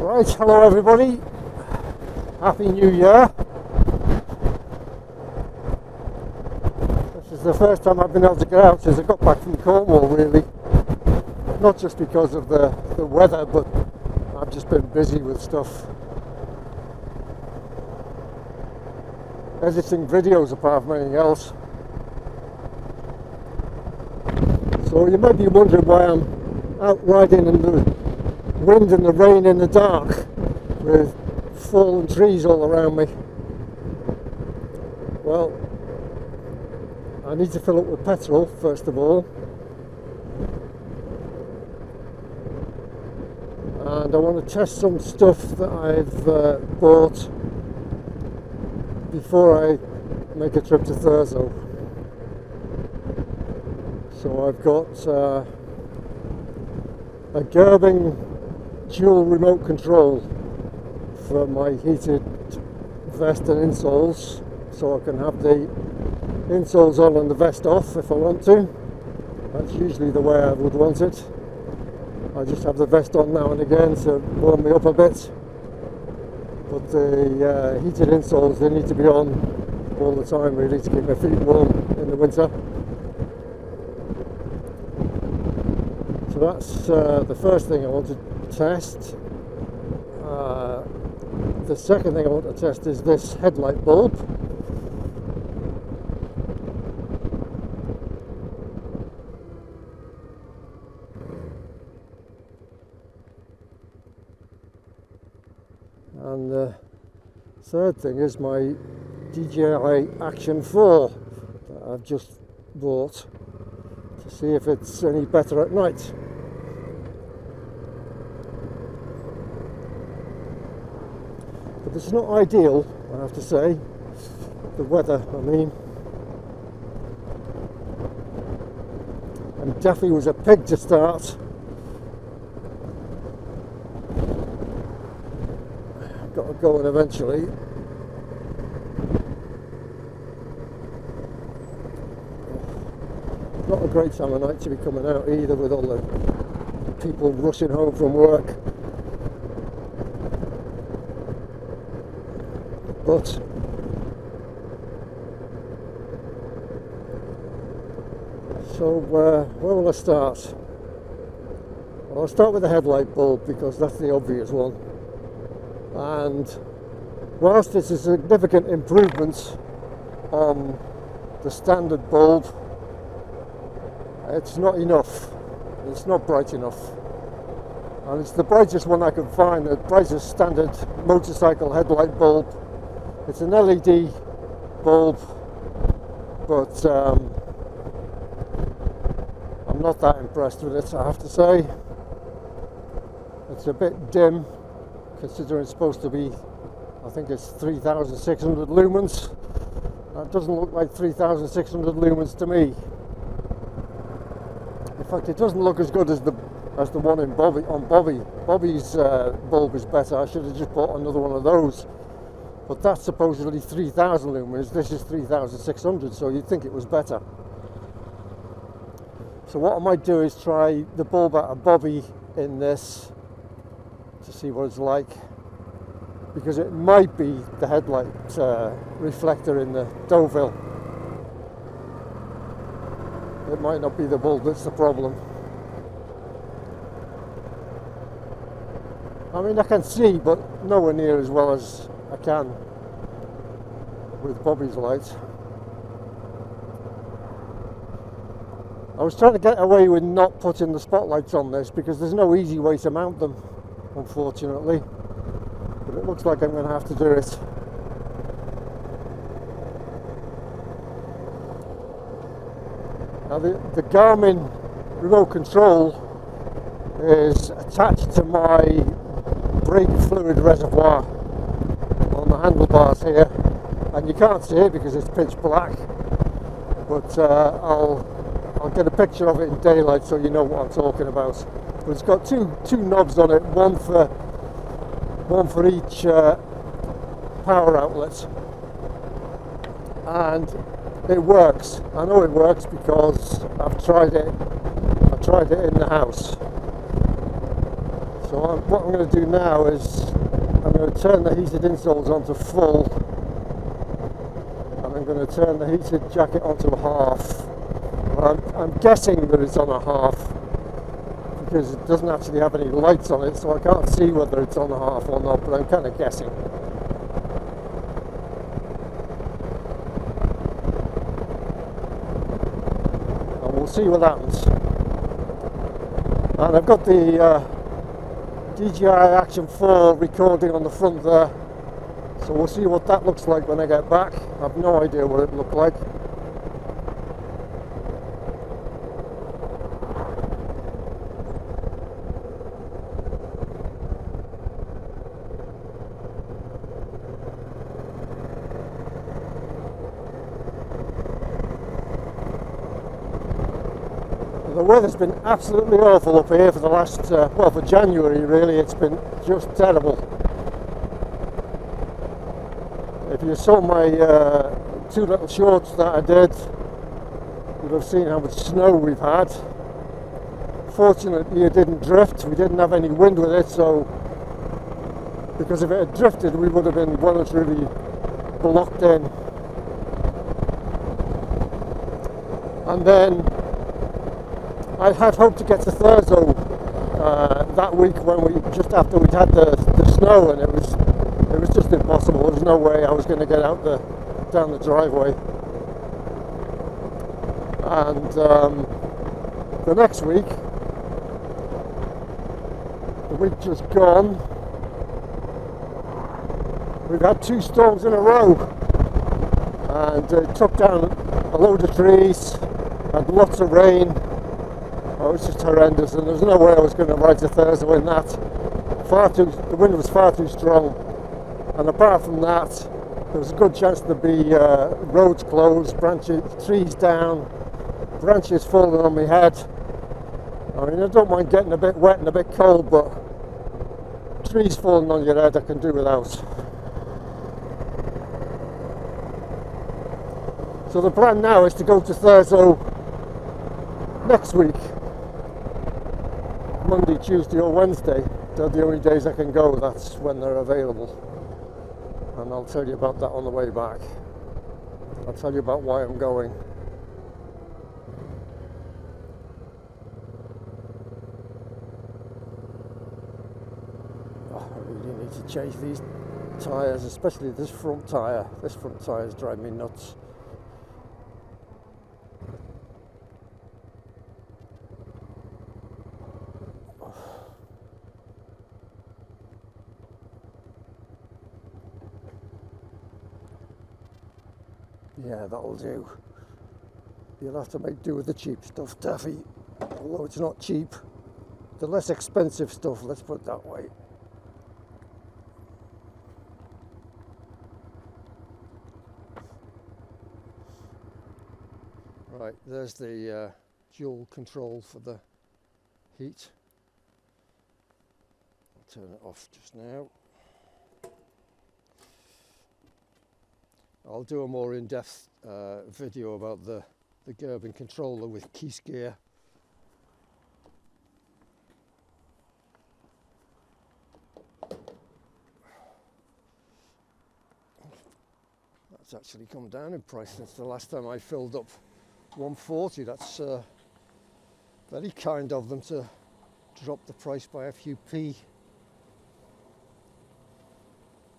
Right, hello everybody, Happy New Year. This is the first time I've been able to get out since I got back from Cornwall, really. Not just because of the weather, but I've just been busy with stuff. Editing videos apart from anything else. So you might be wondering why I'm out riding in the wind and the rain in the dark with fallen trees all around me. Well, I need to fill up with petrol first of all, and I want to test some stuff that I've bought before I make a trip to Thurso. So I've got a Gerbing dual remote control for my heated vest and insoles, so I can have the insoles on and the vest off if I want to. That's usually the way I would want it. I just have the vest on now and again to warm me up a bit, but the heated insoles, they need to be on all the time really to keep my feet warm in the winter. So that's the first thing I want to test. The second thing I want to test is this headlight bulb. And the third thing is my DJI Action 4 that I've just bought to see if it's any better at night. But it's not ideal, I have to say, the weather, I mean. And Daffy was a pig to start. Got to go in eventually. Not a great time of night to be coming out either, with all the people rushing home from work. But so where will I start? Well, I'll start with the headlight bulb because that's the obvious one. And whilst it's a significant improvement on the standard bulb, it's not enough. It's not bright enough. And it's the brightest one I can find, the brightest standard motorcycle headlight bulb. It's an LED bulb, but I'm not that impressed with it, I have to say. It's a bit dim, considering it's supposed to be, I think it's 3,600 lumens. That doesn't look like 3,600 lumens to me. In fact, it doesn't look as good as the one in Bobby. Bobby's bulb is better. I should have just bought another one of those. But that's supposedly 3,000 lumens. This is 3,600, so you'd think it was better. So what I might do is try the bulb out of Bobby in this to see what it's like, because it might be the headlight reflector in the Deauville. It might not be the bulb that's the problem. I mean, I can see, but nowhere near as well as I can with Bobby's lights. I was trying to get away with not putting the spotlights on this because there's no easy way to mount them, unfortunately. But it looks like I'm going to have to do it. Now the Garmin remote control is attached to my brake fluid reservoir on the handlebars here, and you can't see it because it's pitch black, but I'll get a picture of it in daylight so you know what I'm talking about. But it's got two knobs on it, one for each power outlet, and it works. I know it works because I've tried it in the house. So what I'm going to do now is I'm going to turn the heated insoles onto full, and I'm going to turn the heated jacket onto half. I'm guessing that it's on a half because it doesn't actually have any lights on it, so I can't see whether it's on a half or not, but I'm kind of guessing. And we'll see what happens. And I've got the DJI Action 4 recording on the front there, so we'll see what that looks like when I get back. I have no idea what it looked like. The weather's been absolutely awful up here for the last, well, for January really, it's been just terrible. If you saw my 2 little shorts that I did, you'd have seen how much snow we've had. Fortunately it didn't drift, we didn't have any wind with it, so because if it had drifted we would have been well and truly blocked in. And then I had hoped to get to Thurso that week just after we'd had the snow, and it was just impossible. There was no way I was going to get out down the driveway. And the next week, the week just gone, we've had 2 storms in a row, and it took down a load of trees, had lots of rain. Oh, it was just horrendous, and there was no way I was going to ride to Thurso in that. The wind was far too strong, and apart from that, there was a good chance there'd be roads closed, trees down, branches falling on my head. I mean, I don't mind getting a bit wet and a bit cold, but trees falling on your head I can do without. So the plan now is to go to Thurso next week. Monday, Tuesday or Wednesday. They're the only days I can go, that's when they're available. And I'll tell you about that on the way back. I'll tell you about why I'm going. Oh, I really need to change these tyres, especially this front tyre. This front tyre is driving me nuts. Yeah, that'll do. You'll have to make do with the cheap stuff, Daffy. Although it's not cheap. The less expensive stuff, let's put it that way. Right, there's the dual control for the heat. I'll turn it off just now. I'll do a more in-depth video about the Gerben controller with Keys gear. That's actually come down in price since the last time I filled up 140. That's very kind of them to drop the price by a few p.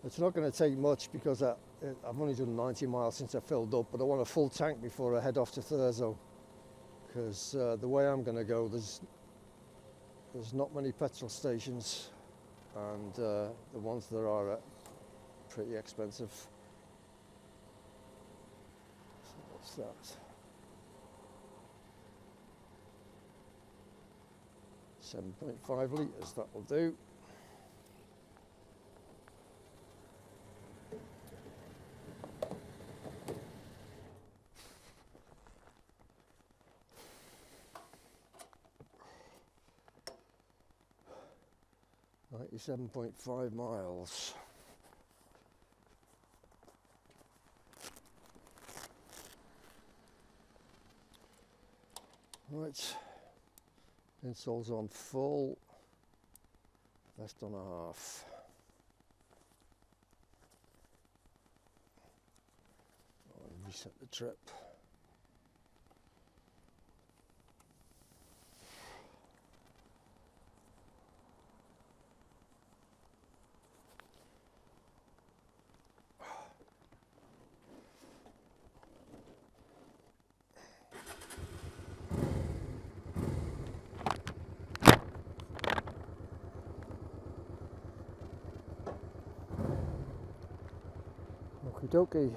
It's not going to take much because I've only done 90 miles since I filled up, but I want a full tank before I head off to Thurso, because the way I'm going to go, there's not many petrol stations, and the ones there are pretty expensive. So what's that? 7.5 litres, that will do. Right, 7.5 miles. Right, insoles on full. less than a half. I'll reset the trip. Okie dokie.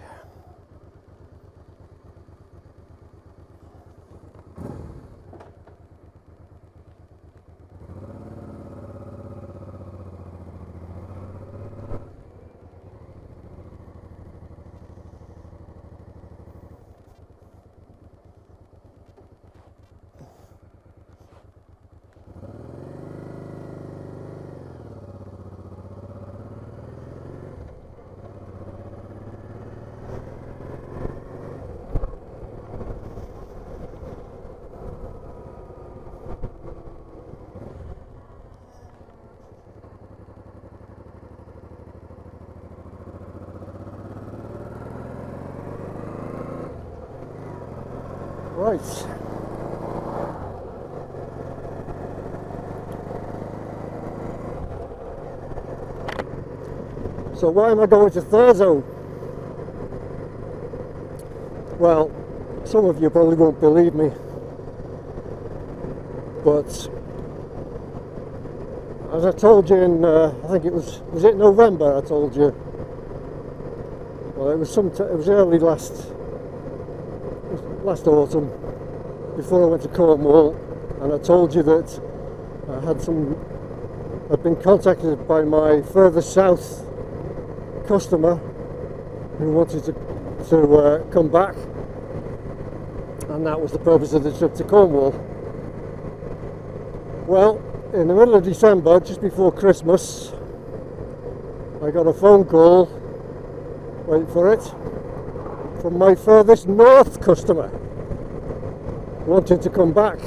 Right. So why am I going to Thurso? Well, some of you probably won't believe me, but as I told you in, I think it was it November I told you? Well, it was it was early last autumn, before I went to Cornwall, and I told you that I'd been contacted by my further south customer who wanted to come back, and that was the purpose of the trip to Cornwall. Well, in the middle of December, just before Christmas, I got a phone call, wait for it, from my furthest north customer wanting to come back.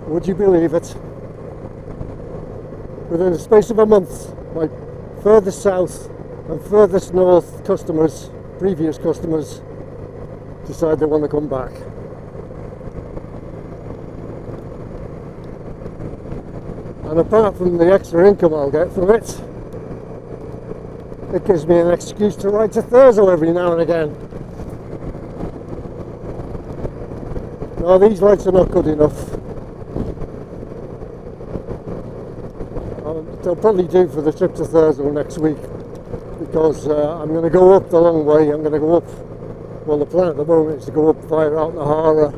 Would you believe it? Within the space of a month, my furthest south and furthest north customers, previous customers, decide they want to come back. And apart from the extra income I'll get from it, it gives me an excuse to ride to Thurso every now and again. No, these lights are not good enough. They'll probably do for the trip to Thurso next week, because I'm going to go up the long way. I'm going to go up, well, the plan at the moment is to go up via Altnahara,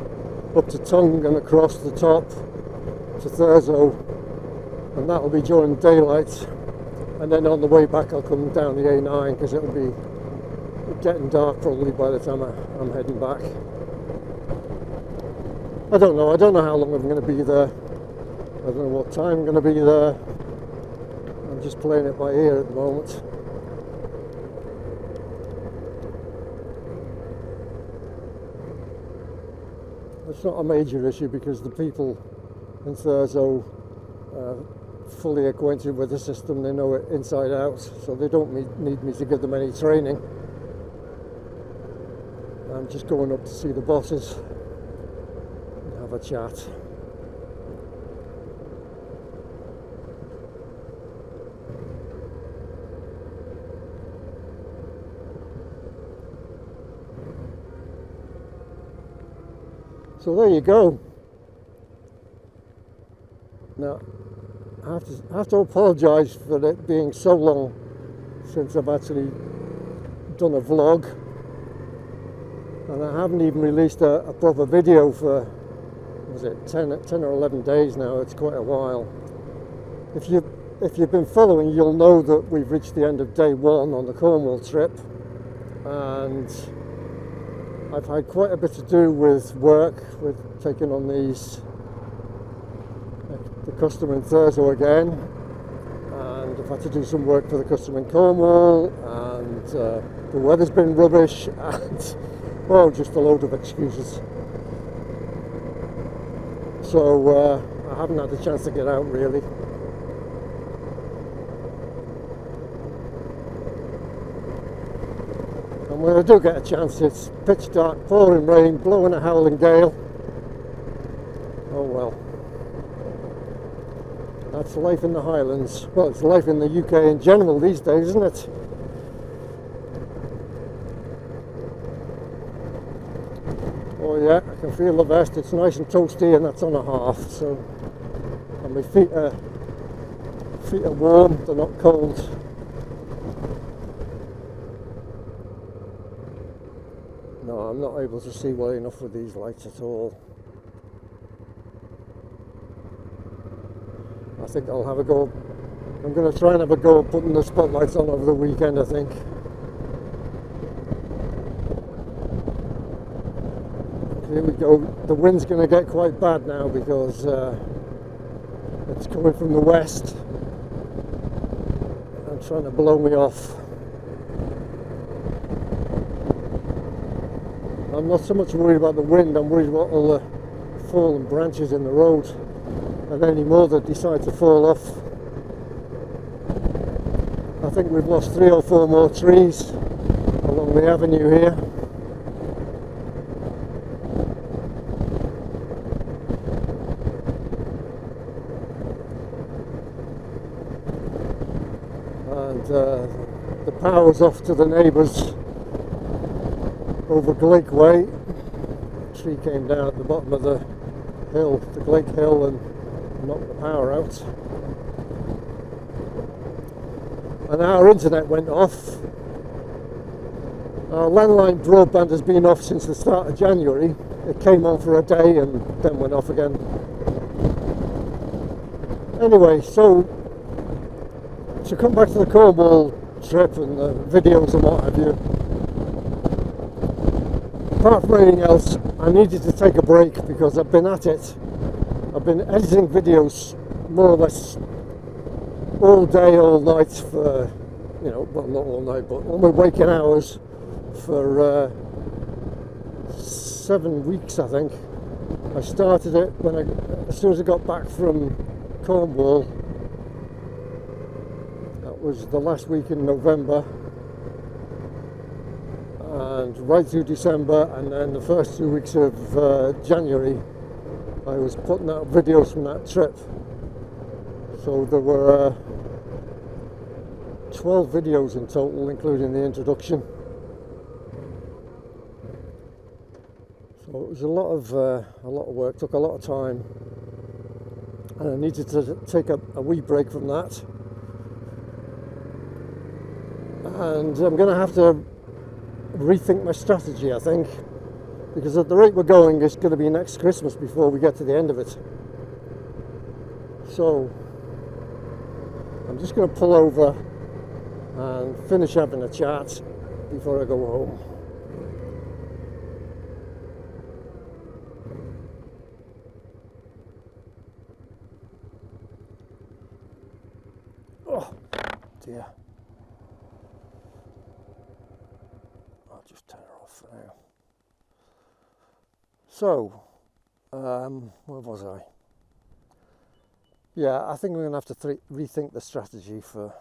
up to Tongue and across the top to Thurso, and that'll be during daylight. And then on the way back I'll come down the A9, because it'll be getting dark probably by the time I'm heading back. I don't know how long I'm going to be there. I don't know what time I'm going to be there. I'm just playing it by ear at the moment. It's not a major issue, because the people in Thurso fully acquainted with the system. They know it inside out, so they don't need me to give them any training. I'm just going up to see the bosses and have a chat. So there you go. Now, I have to apologise for it being so long since I've actually done a vlog, and I haven't even released a proper video for, was it 10 or 11 days now. It's quite a while. If you've been following, you'll know that we've reached the end of day one on the Cornwall trip, and I've had quite a bit to do with work, with taking on the customer in Thurso again, and I've had to do some work for the customer in Cornwall, and the weather's been rubbish, and well, just a load of excuses. So I haven't had the chance to get out really. And when I do get a chance, it's pitch dark, pouring rain, blowing a howling gale. Oh well. That's life in the Highlands. Well, it's life in the UK in general these days, isn't it? Oh yeah, I can feel the vest. It's nice and toasty, and that's on a half. So, and my feet are warm. They're not cold. No, I'm not able to see well enough with these lights at all. I think I'll have a go. I'm going to try and have a go at putting the spotlights on over the weekend, I think. Here we go. The wind's going to get quite bad now because it's coming from the west and trying to blow me off. I'm not so much worried about the wind, I'm worried about all the fallen branches in the road and any more that decide to fall off. I think we've lost 3 or 4 more trees along the avenue here. And the power's off to the neighbours over Glake Way. A tree came down at the bottom of the hill, the Glake Hill, and knocked the power out. And our internet went off. Our landline broadband has been off since the start of January. It came on for a day and then went off again. Anyway, so to come back to the Cornwall trip and the videos and what have you, apart from anything else, I needed to take a break because I've been at it. I've been editing videos more or less all day, all night for, you know, well, not all night, but all my waking hours for 7 weeks, I think. I started it as soon as I got back from Cornwall. That was the last week in November, and right through December, and then the first 2 weeks of January, I was putting out videos from that trip. So there were 12 videos in total, including the introduction. So it was a lot of work, took a lot of time, and I needed to take a wee break from that. And I'm going to have to rethink my strategy, I think, because at the rate we're going, it's going to be next Christmas before we get to the end of it. So I'm just going to pull over and finish having a chat before I go home. Oh dear. I'll just turn it off for now. So, where was I? Yeah, I think we're going to have to rethink the strategy for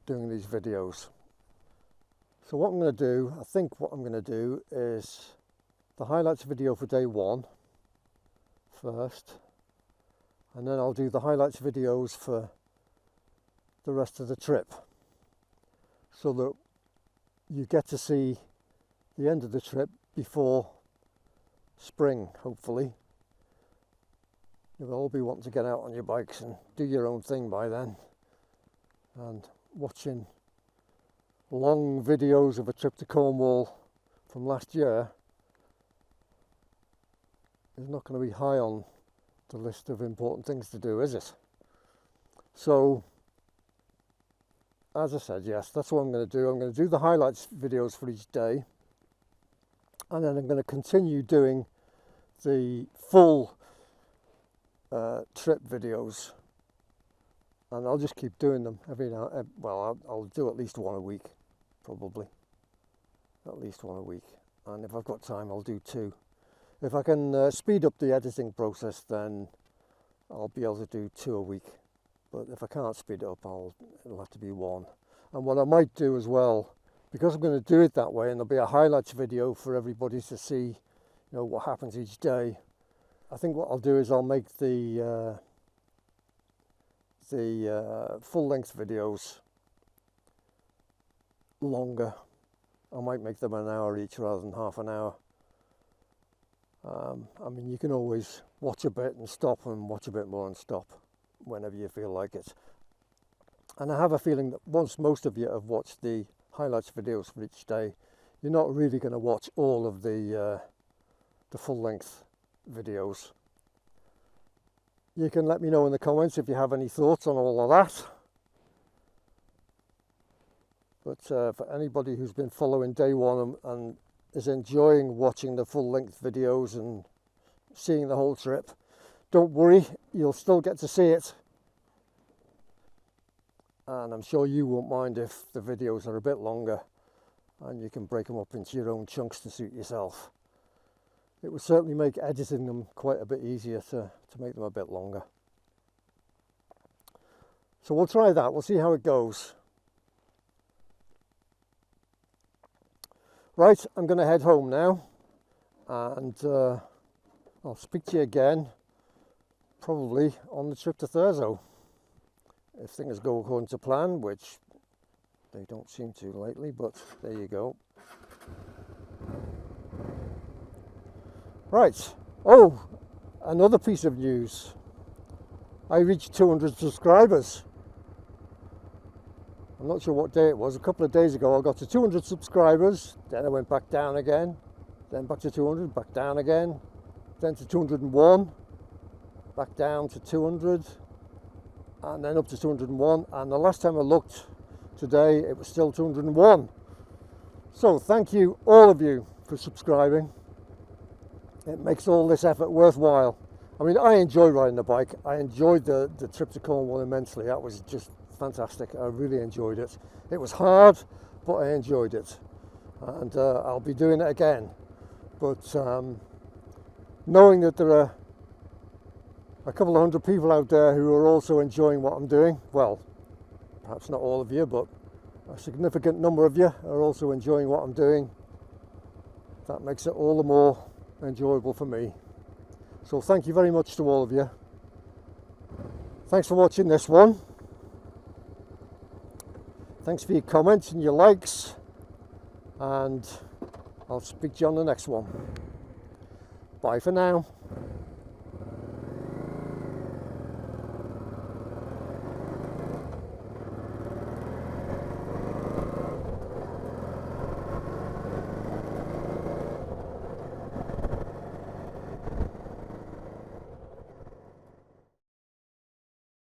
doing these videos. So what I'm going to do, I think what I'm going to do is the highlights video for day 1 first, and then I'll do the highlights videos for the rest of the trip, so that you get to see the end of the trip before spring, hopefully. You'll all be wanting to get out on your bikes and do your own thing by then, and watching long videos of a trip to Cornwall from last year is not going to be high on the list of important things to do, is it? So, as I said, yes, that's what I'm going to do. I'm going to do the highlights videos for each day, and then I'm going to continue doing the full trip videos, and I'll just keep doing them every now. Well, I'll do at least one a week, probably. At least one a week, and if I've got time, I'll do 2. If I can speed up the editing process, then I'll be able to do 2 a week. But if I can't speed it up, it'll have to be 1. And what I might do as well because I'm going to do it that way, and there'll be a highlights video for everybody to see, you know, what happens each day. I think what I'll do is I'll make the full-length videos longer. I might make them an hour each rather than half an hour. I mean, you can always watch a bit and stop, and watch a bit more and stop whenever you feel like it. And I have a feeling that once most of you have watched the highlights videos for each day, you're not really going to watch all of the full-length videos. You can let me know in the comments if you have any thoughts on all of that. But for anybody who's been following day one and is enjoying watching the full-length videos and seeing the whole trip, don't worry, you'll still get to see it. And I'm sure you won't mind if the videos are a bit longer and you can break them up into your own chunks to suit yourself. It would certainly make editing them quite a bit easier to make them a bit longer. So we'll try that, we'll see how it goes. Right, I'm going to head home now, and I'll speak to you again probably on the trip to Thurso. If things go according to plan, which they don't seem to lately, but there you go. Right, oh, another piece of news. I reached 200 subscribers. I'm not sure what day it was. A couple of days ago I got to 200 subscribers, then I went back down again, then back to 200, back down again, then to 201, back down to 200, and then up to 201, and the last time I looked today it was still 201. So thank you, all of you, for subscribing. It makes all this effort worthwhile. I mean, I enjoy riding the bike. I enjoyed the trip to Cornwall immensely. That was just fantastic. I really enjoyed it. It was hard, but I enjoyed it, and I'll be doing it again. But knowing that there are a couple of hundred people out there who are also enjoying what I'm doing, well, perhaps not all of you, but a significant number of you are also enjoying what I'm doing, that makes it all the more enjoyable for me. So thank you very much to all of you. Thanks for watching this one. Thanks for your comments and your likes, and I'll speak to you on the next one. Bye for now.